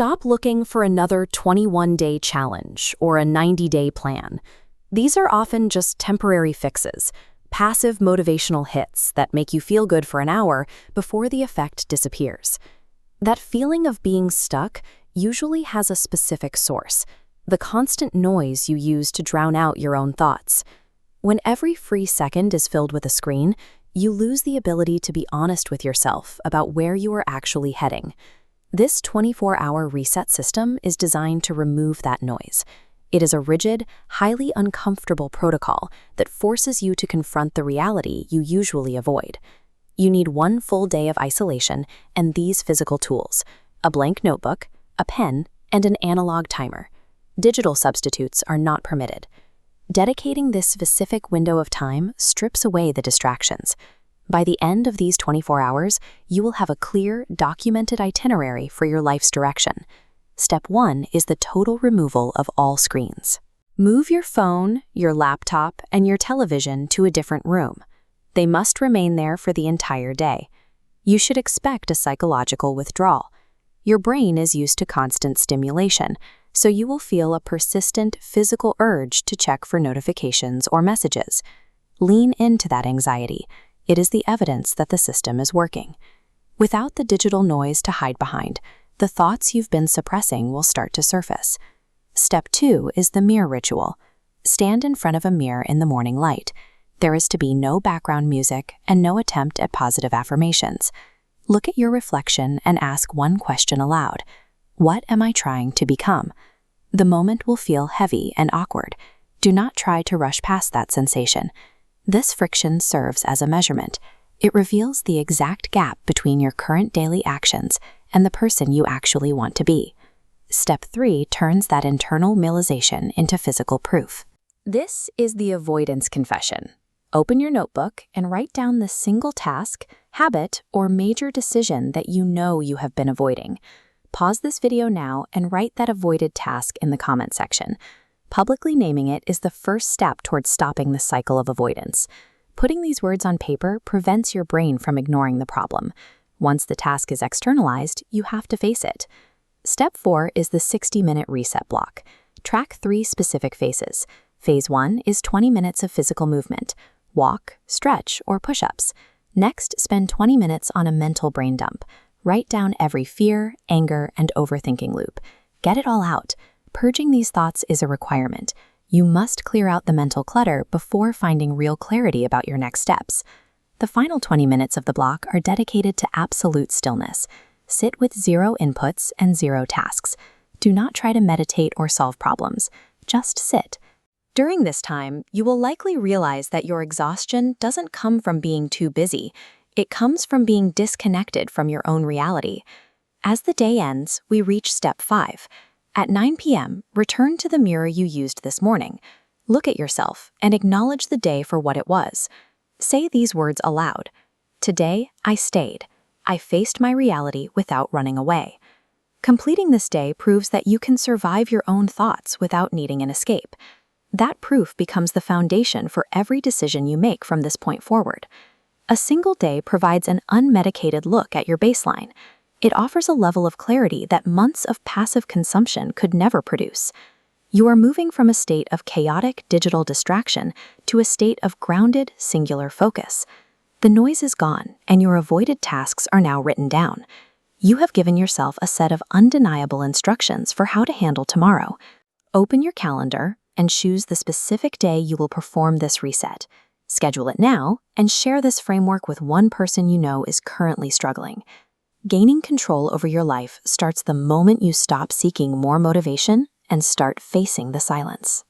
Stop looking for another 21-day challenge or a 90-day plan. These are often just temporary fixes, passive motivational hits that make you feel good for an hour before the effect disappears. That feeling of being stuck usually has a specific source, the constant noise you use to drown out your own thoughts. When every free second is filled with a screen, you lose the ability to be honest with yourself about where you are actually heading. This 24-hour reset system is designed to remove that noise. It is a rigid, highly uncomfortable protocol that forces you to confront the reality you usually avoid. You need one full day of isolation and these physical tools: a blank notebook, a pen, and an analog timer. Digital substitutes are not permitted. Dedicating this specific window of time strips away the distractions. By the end of these 24 hours, you will have a clear, documented itinerary for your life's direction. Step 1 is the total removal of all screens. Move your phone, your laptop, and your television to a different room. They must remain there for the entire day. You should expect a psychological withdrawal. Your brain is used to constant stimulation, so you will feel a persistent physical urge to check for notifications or messages. Lean into that anxiety. It is the evidence that the system is working. Without the digital noise to hide behind, the thoughts you've been suppressing will start to surface. Step 2 is the mirror ritual. Stand in front of a mirror in the morning light. There is to be no background music and no attempt at positive affirmations. Look at your reflection and ask one question aloud. What am I trying to become? The moment will feel heavy and awkward. Do not try to rush past that sensation. This friction serves as a measurement. It reveals the exact gap between your current daily actions and the person you actually want to be. Step 3 turns that internal realization into physical proof. This is the avoidance confession. Open your notebook and write down the single task, habit, or major decision that you know you have been avoiding. Pause this video now and write that avoided task in the comment section. Publicly naming it is the first step towards stopping the cycle of avoidance. Putting these words on paper prevents your brain from ignoring the problem. Once the task is externalized, you have to face it. Step 4 is the 60-minute reset block. Track 3 specific phases. Phase 1 is 20 minutes of physical movement: walk, stretch, or push-ups. Next, spend 20 minutes on a mental brain dump. Write down every fear, anger, and overthinking loop. Get it all out. Purging these thoughts is a requirement. You must clear out the mental clutter before finding real clarity about your next steps. The final 20 minutes of the block are dedicated to absolute stillness. Sit with 0 inputs and 0 tasks. Do not try to meditate or solve problems. Just sit. During this time, you will likely realize that your exhaustion doesn't come from being too busy. It comes from being disconnected from your own reality. As the day ends, we reach step 5. At 9 p.m., return to the mirror you used this morning. Look at yourself and acknowledge the day for what it was. Say these words aloud. Today, I stayed. I faced my reality without running away. Completing this day proves that you can survive your own thoughts without needing an escape. That proof becomes the foundation for every decision you make from this point forward. A single day provides an unmedicated look at your baseline. It offers a level of clarity that months of passive consumption could never produce. You are moving from a state of chaotic digital distraction to a state of grounded, singular focus. The noise is gone, and your avoided tasks are now written down. You have given yourself a set of undeniable instructions for how to handle tomorrow. Open your calendar and choose the specific day you will perform this reset. Schedule it now and share this framework with one person you know is currently struggling. Gaining control over your life starts the moment you stop seeking more motivation and start facing the silence.